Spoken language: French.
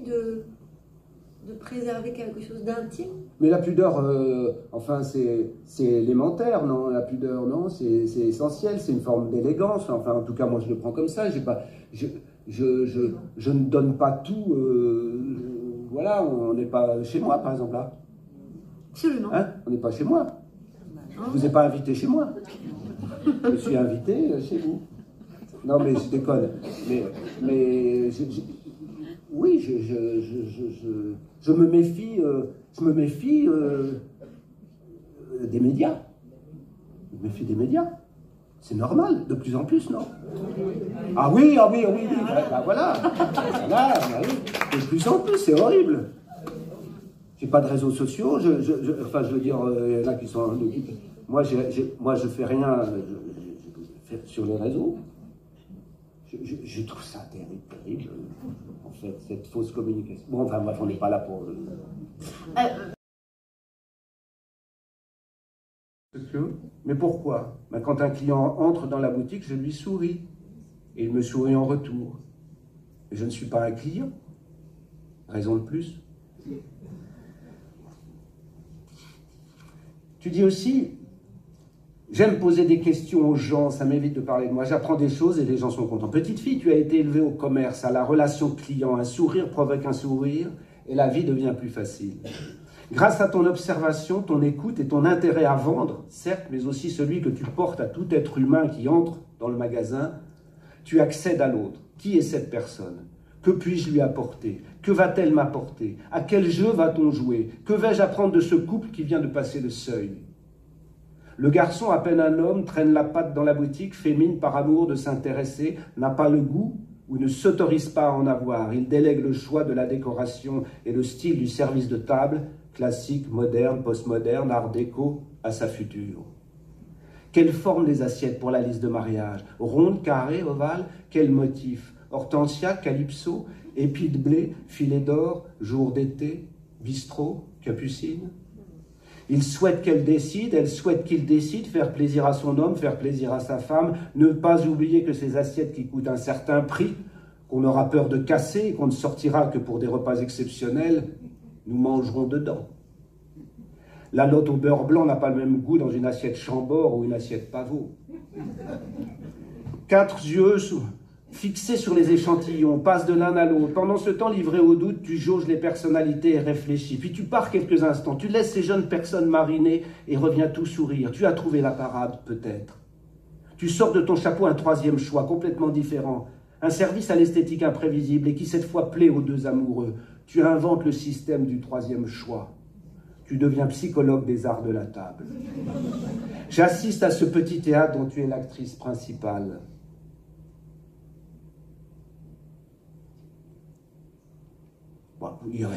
de préserver quelque chose d'intime. Mais la pudeur, enfin, c'est élémentaire, non? La pudeur, non? C'est essentiel, c'est une forme d'élégance. Enfin, en tout cas, moi, je le prends comme ça. J'ai pas, je ne donne pas tout. Voilà, on n'est pas chez moi, par exemple, là. Absolument. Hein? On n'est pas chez moi. Je vous ai pas invité chez moi. Je suis invité chez vous. Non, mais je déconne. Mais oui, je me méfie, des médias. Je me méfie des médias. C'est normal, de plus en plus, non? Ah oui, bah voilà. Voilà, bah oui. De plus en plus, c'est horrible. J'ai pas de réseaux sociaux, enfin, je veux dire, il y en a qui sont... Moi, je fais rien sur les réseaux. Je trouve ça terrible, en fait, cette fausse communication. Bon, enfin, bref, on n'est pas là pour... Mais pourquoi? Ben, quand un client entre dans la boutique, je lui souris. Et il me sourit en retour. Et je ne suis pas un client. Raison de plus. Tu dis aussi, j'aime poser des questions aux gens, ça m'évite de parler de moi. J'apprends des choses et les gens sont contents. Petite fille, tu as été élevée au commerce, à la relation client. Un sourire provoque un sourire et la vie devient plus facile. Grâce à ton observation, ton écoute et ton intérêt à vendre, certes, mais aussi celui que tu portes à tout être humain qui entre dans le magasin, tu accèdes à l'autre. Qui est cette personne? Que puis-je lui apporter? Que va-t-elle m'apporter? À quel jeu va-t-on jouer? Que vais-je apprendre de ce couple qui vient de passer le seuil? Le garçon, à peine un homme, traîne la patte dans la boutique, fait mine par amour de s'intéresser, n'a pas le goût ou ne s'autorise pas à en avoir. Il délègue le choix de la décoration et le style du service de table, classique, moderne, postmoderne, art déco, à sa future. Quelle forme les assiettes pour la liste de mariage? Ronde, carrée, ovale? Quel motif? Hortensia, calypso, épis de blé, filet d'or, jour d'été, bistrot, capucine? Il souhaite qu'elle décide, elle souhaite qu'il décide, faire plaisir à son homme, faire plaisir à sa femme, ne pas oublier que ces assiettes qui coûtent un certain prix, qu'on aura peur de casser et qu'on ne sortira que pour des repas exceptionnels, nous mangerons dedans. La lotte au beurre blanc n'a pas le même goût dans une assiette Chambord ou une assiette Pavot. 4 yeux fixés sur les échantillons, passent de l'un à l'autre. Pendant ce temps, livré au doute, tu jauges les personnalités et réfléchis. Puis tu pars quelques instants, tu laisses ces jeunes personnes mariner et reviens tout sourire. Tu as trouvé la parade, peut-être. Tu sors de ton chapeau un 3e choix, complètement différent. Un service à l'esthétique imprévisible et qui cette fois plaît aux 2 amoureux. Tu inventes le système du 3e choix. Tu deviens psychologue des arts de la table. J'assiste à ce petit théâtre dont tu es l'actrice principale. Bon, il y aurait